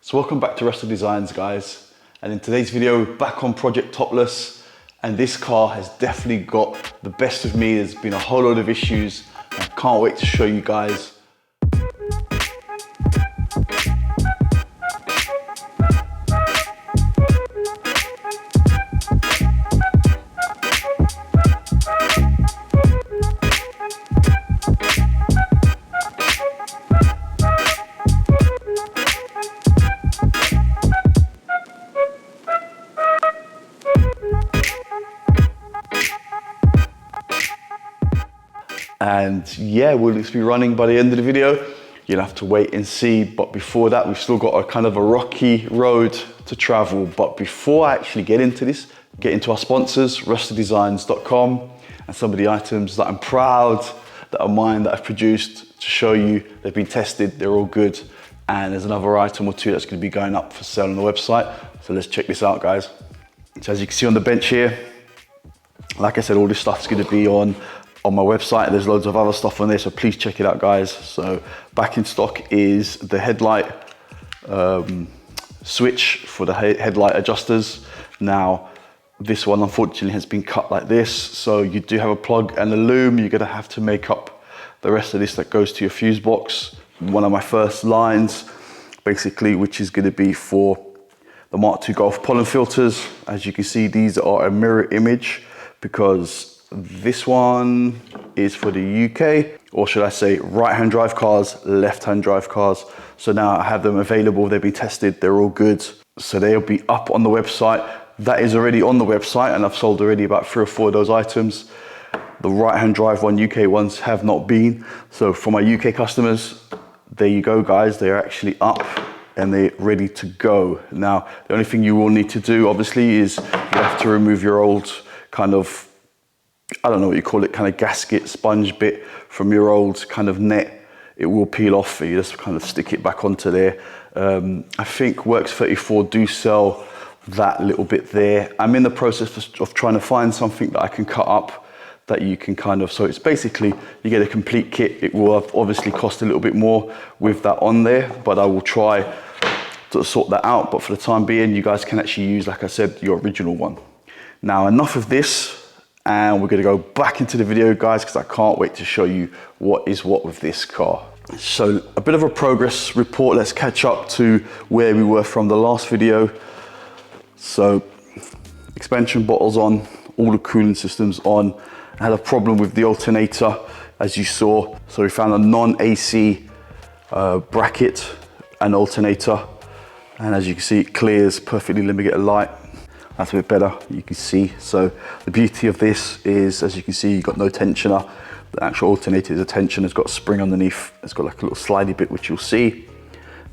So welcome back to Resto Designs, guys. And in today's video, we're back on Project Topless. And this car has definitely got the best of me. There's been a whole load of issues. I can't wait to show you guys. And yeah, will this be running by the end of the video? You'll have to wait and see. But before that, we've still got a kind of a rocky road to travel. But before I actually get into this, get into our sponsors, restodesigns.com, and some of the items that I'm proud that are mine, that I've produced to show you. They've been tested, they're all good. And there's another item or two that's going to be going up for sale on the website. So let's check this out, guys. So as you can see on the bench here, like I said, all this stuff's going to be on my website. There's loads of other stuff on there, so please check it out, guys. So back in stock is the headlight switch for the headlight adjusters. Now this one unfortunately has been cut like this, so you do have a plug and a loom. You're going to have to make up the rest of this that goes to your fuse box. One of my first lines basically, which is going to be for the Mark II Golf pollen filters. As you can see, these are a mirror image because this one is for the UK, or should I say right-hand drive cars, left-hand drive cars. So now I have them available, they've been tested, they're all good. So they'll be up on the website. That is already on the website, and I've sold already about 3 or 4 of those items. The right-hand drive one, UK ones, have not been. So for my UK customers, there you go, guys. They're actually up and they're ready to go. Now, the only thing you will need to do, obviously, is you have to remove your old kind of, I don't know what you call it, kind of gasket, sponge bit from your old kind of net. It will peel off. You just kind of stick it back onto there. I think Works 34 do sell that little bit there. I'm in the process of trying to find something that I can cut up that you can kind of, so it's basically, you get a complete kit. It will obviously cost a little bit more with that on there, but I will try to sort that out. But for the time being, you guys can actually use, like I said, your original one. Now, enough of this. And we're going to go back into the video, guys, because I can't wait to show you what is what with this car. So a bit of a progress report. Let's catch up to where we were from the last video. So expansion bottles on, all the cooling systems on. I had a problem with the alternator, as you saw. So we found a non-AC bracket and alternator. And as you can see, it clears perfectly limited light. That's a bit better, you can see. So the beauty of this is, as you can see, you've got no tensioner. The actual alternator is a tensioner, it's got a spring underneath. It's got like a little slidey bit, which you'll see.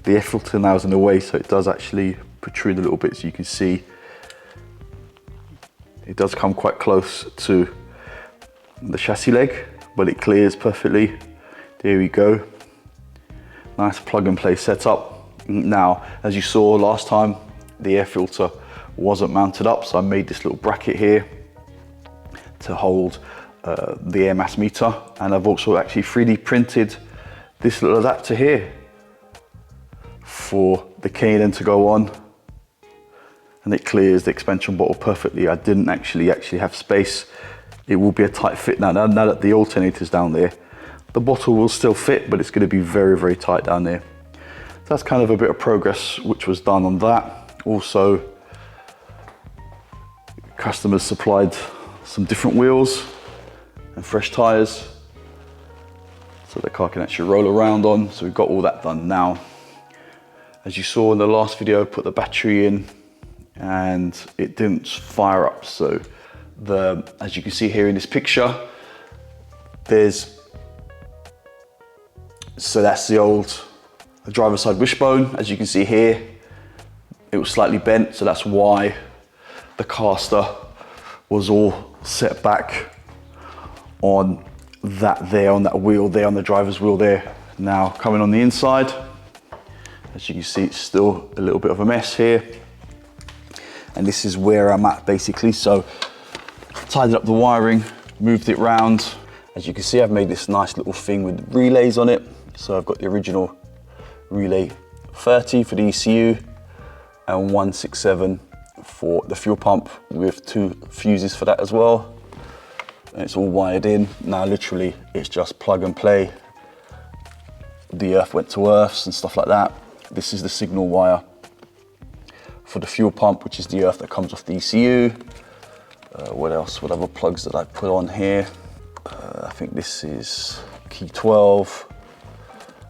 The air filter now is in the way, so it does actually protrude a little bit, so you can see. It does come quite close to the chassis leg, but it clears perfectly. There we go. Nice plug and play setup. Now, as you saw last time, the air filter wasn't mounted up, so I made this little bracket here to hold the air mass meter, and I've also actually 3D printed this little adapter here for the K&N to go on, and it clears the expansion bottle perfectly. I didn't actually have space. It will be a tight fit now that the alternator's down there. The bottle will still fit, but it's going to be very, very tight down there. So that's kind of a bit of progress which was done on that. Also, customers supplied some different wheels and fresh tires so the car can actually roll around on. So we've got all that done now. As you saw in the last video, I put the battery in and it didn't fire up. So as you can see here in this picture, that's the old driver's side wishbone. As you can see here, it was slightly bent, so that's why the caster was all set back on that there, on that wheel there, on the driver's wheel there. Now coming on the inside, as you can see, it's still a little bit of a mess here. And this is where I'm at basically. So tidied up the wiring, moved it round. As you can see, I've made this nice little thing with relays on it. So I've got the original relay 30 for the ECU and 167 for the fuel pump, with 2 fuses for that as well. And it's all wired in. Now literally it's just plug and play. The earth went to earths and stuff like that. This is the signal wire for the fuel pump, which is the earth that comes off the ECU. What else? What other plugs did I put on here? I think this is key 12.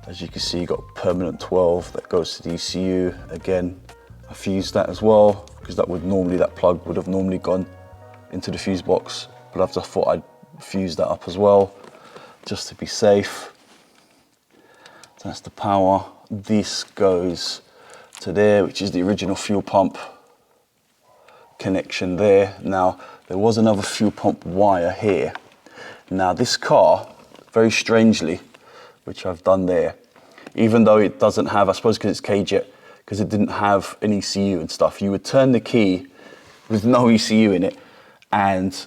As you can see, you got permanent 12 that goes to the ECU. Again, I fused that as well, because that plug would have normally gone into the fuse box, but I just thought I'd fuse that up as well, just to be safe. So that's the power. This goes to there, which is the original fuel pump connection there. Now, there was another fuel pump wire here. Now this car, very strangely, which I've done there, even though it doesn't have, I suppose because it's K-Jet, because it didn't have an ECU and stuff, you would turn the key with no ECU in it, and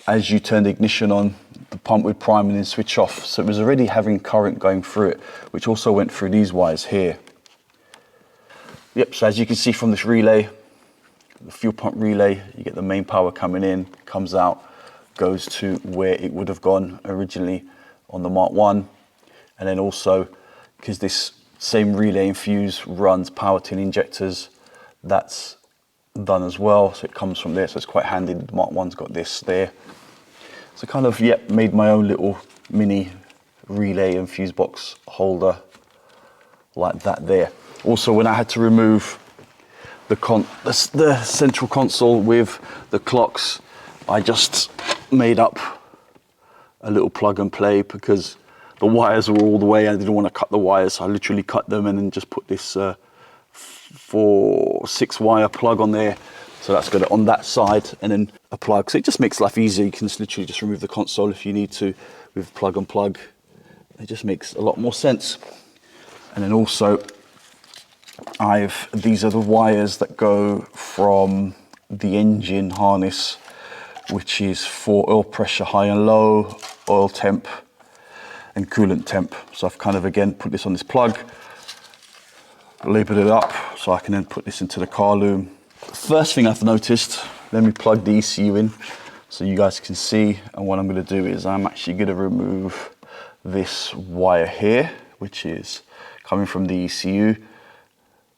as you turn the ignition on, the pump would prime and then switch off. So it was already having current going through it, which also went through these wires here. Yep, so as you can see from this relay, the fuel pump relay, you get the main power coming in, comes out, goes to where it would have gone originally on the Mark 1. And then also, because this same relay and fuse runs power to the injectors, that's done as well. So it comes from there, so it's quite handy. The Mark 1's got this there. So kind of, yeah, made my own little mini relay and fuse box holder like that there. Also, when I had to remove the central console with the clocks, I just made up a little plug and play, because the wires were all the way. I didn't want to cut the wires, so I literally cut them and then just put this 4-6 wire plug on there. So that's got it on that side, and then a plug. So it just makes life easier. You can just literally just remove the console if you need to with plug and plug. It just makes a lot more sense. And then also, these are the wires that go from the engine harness, which is for oil pressure, high and low, oil temp, and coolant temp. So I've kind of, again, put this on this plug, labeled it up, so I can then put this into the car loom. The first thing I've noticed, let me plug the ECU in so you guys can see. And what I'm going to do is I'm actually going to remove this wire here, which is coming from the ECU,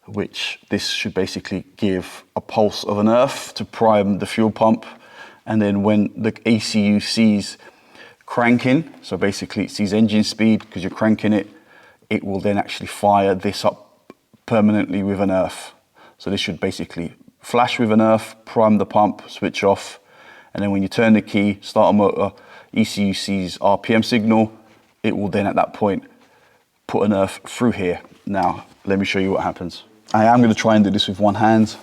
which this should basically give a pulse of an earth to prime the fuel pump. And then when the ECU sees cranking, so basically it sees engine speed because you're cranking it, it will then actually fire this up permanently with an earth. So this should basically flash with an earth, prime the pump, switch off, and then when you turn the key, start a motor, ECU sees RPM signal, it will then at that point put an earth through here. Now, let me show you what happens. I am going to try and do this with one hand.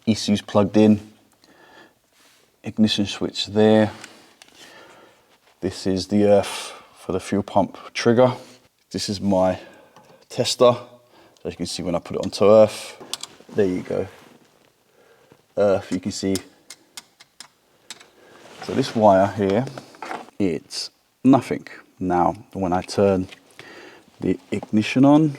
ECU's plugged in, ignition switch there. This is the earth for the fuel pump trigger. This is my tester. So as you can see, when I put it onto earth, there you go. Earth, you can see. So this wire here, it's nothing. Now, when I turn the ignition on,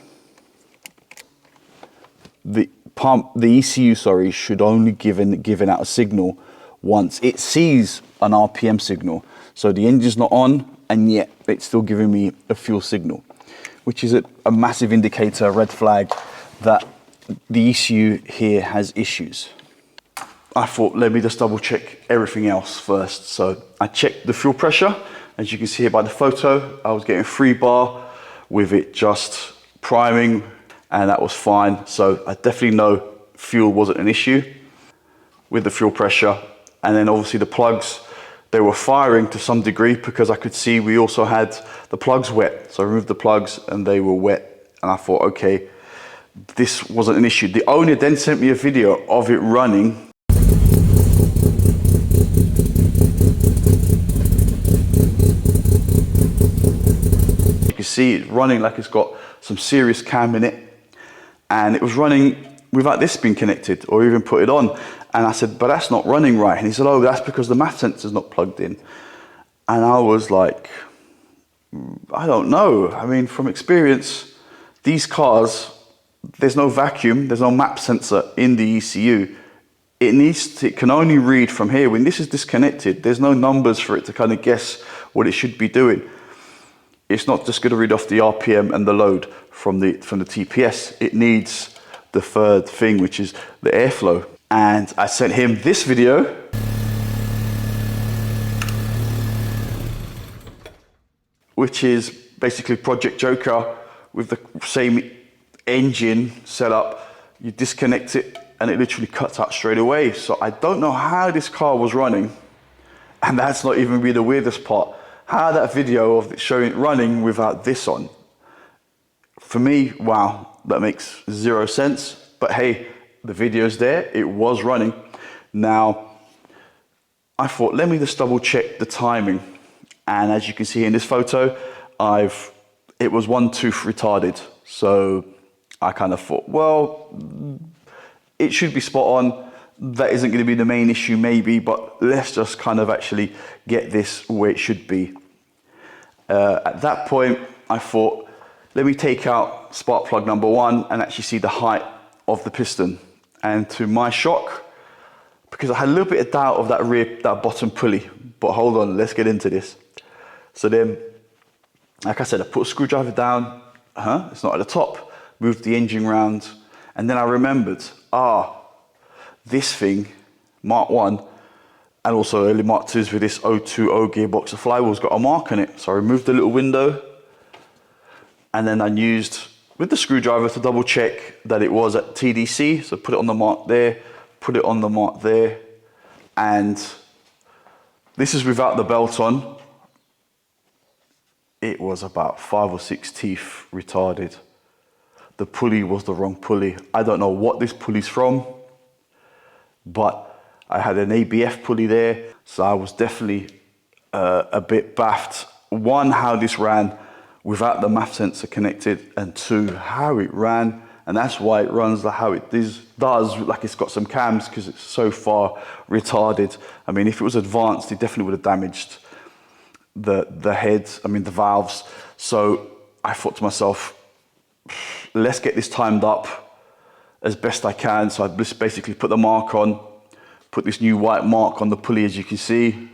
the ECU, sorry, should only giving out a signal once it sees an RPM signal. So the engine's not on, and yet it's still giving me a fuel signal, which is a massive indicator, a red flag, that the ECU here has issues. I thought, let me just double check everything else first. So I checked the fuel pressure. As you can see here by the photo, I was getting 3 bar with it just priming, and that was fine. So I definitely know fuel wasn't an issue with the fuel pressure. And then obviously the plugs, they were firing to some degree, because I could see we also had the plugs wet. So I removed the plugs and they were wet. And I thought, okay, this wasn't an issue. The owner then sent me a video of it running. You can see it's running like it's got some serious cam in it. And it was running without this being connected or even put it on. And I said, but that's not running right. And he said, oh, that's because the math sensor's not plugged in. And I was like, I don't know. I mean, from experience, these cars, there's no vacuum, there's no map sensor in the ECU. It can only read from here. When this is disconnected, there's no numbers for it to kind of guess what it should be doing. It's not just going to read off the RPM and the load from the TPS. It needs the third thing, which is the airflow. And I sent him this video. Which is basically Project Joker with the same engine setup. You disconnect it and it literally cuts out straight away. So I don't know how this car was running, and that's not even really the weirdest part. How that video of it showing it running without this on. For me, wow, that makes zero sense. But hey, the video's there, it was running. Now, I thought, let me just double check the timing. And as you can see in this photo, it was 1 tooth retarded. So I kind of thought, well, it should be spot on. That isn't going to be the main issue maybe, but let's just kind of actually get this where it should be. At that point, I thought, let me take out spark plug number 1 and actually see the height of the piston. And to my shock, because I had a little bit of doubt of that bottom pulley, but hold on, let's get into this. So then, like I said, I put a screwdriver down, it's not at the top, moved the engine round, and then I remembered, this thing, Mark 1, and also early Mark 2s with this 020 gearbox, the flywheel's got a mark on it. So I removed the little window, and then I used, with the screwdriver, to double check that it was at TDC. So put it on the mark there, put it on the mark there, and this is without the belt on. It was about 5 or 6 teeth retarded. The pulley was the wrong pulley. I don't know what this pulley's from, but I had an ABF pulley there, so I was definitely a bit baffed. 1, how this ran without the MAF sensor connected, and 2, how it ran, and that's why it runs like how it does, like it's got some cams, because it's so far retarded. I mean, if it was advanced, it definitely would have damaged the head, the valves. So I thought to myself, let's get this timed up as best I can. So I just basically put the mark on, put this new white mark on the pulley, as you can see,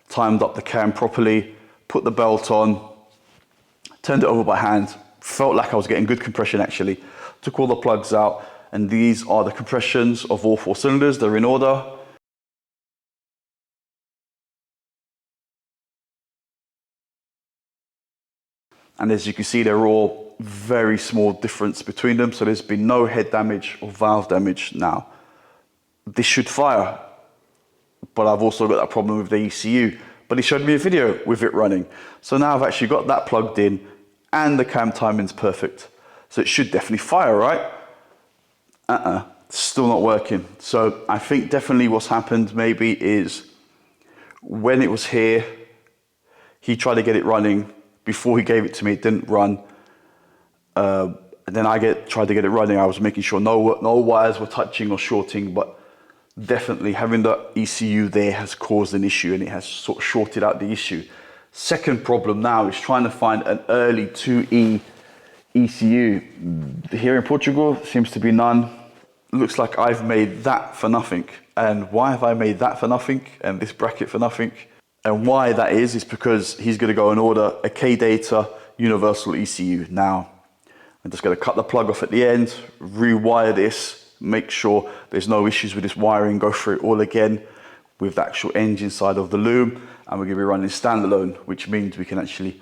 timed up the cam properly, put the belt on, turned it over by hand, felt like I was getting good compression actually, took all the plugs out, and these are the compressions of all 4 cylinders, they're in order. And as you can see, they're all very small difference between them. So there's been no head damage or valve damage. Now, this should fire, but I've also got that problem with the ECU. But he showed me a video with it running. So now I've actually got that plugged in and the cam timing's perfect. So it should definitely fire, right? Still not working. So I think definitely what's happened maybe is when it was here, he tried to get it running. Before he gave it to me, it didn't run. And then I tried to get it running. I was making sure no wires were touching or shorting, but definitely having the ECU there has caused an issue, and it has sort of shorted out the issue. Second problem now is trying to find an early 2E ECU. Here in Portugal, seems to be none. Looks like I've made that for nothing. And why have I made that for nothing and this bracket for nothing? And why that is because he's going to go and order a K-Data universal ECU. Now, I'm just going to cut the plug off at the end, rewire this, make sure there's no issues with this wiring, go through it all again with the actual engine side of the loom, and we're going to be running standalone, which means we can actually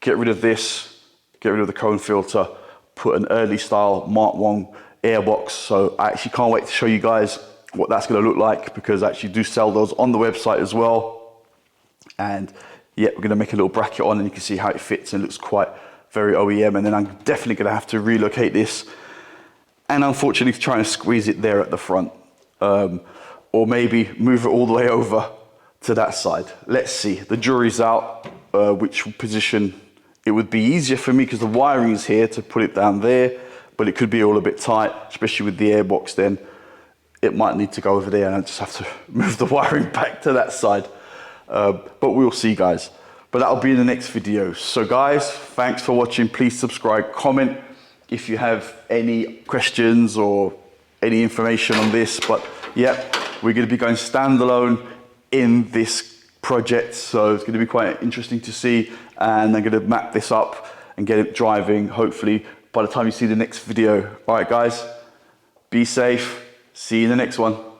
get rid of this, get rid of the cone filter, put an early style Mark 1 airbox. So I actually can't wait to show you guys what that's going to look like, because I actually do sell those on the website as well. And yeah, we're going to make a little bracket on, and you can see how it fits and looks quite very OEM. And then I'm definitely going to have to relocate this, and unfortunately try and squeeze it there at the front, or maybe move it all the way over to that side. Let's see, the jury's out which position it would be easier for me, because the wiring is here to put it down there, but it could be all a bit tight, especially with the airbox. Then it might need to go over there, and I just have to move the wiring back to that side. But we'll see, guys. But that'll be in the next video. So guys, thanks for watching. Please subscribe, comment, if you have any questions or any information on this. But yeah, we're going to be going standalone in this project, so it's going to be quite interesting to see, and I'm going to map this up and get it driving hopefully by the time you see the next video. All right guys, be safe, see you in the next one.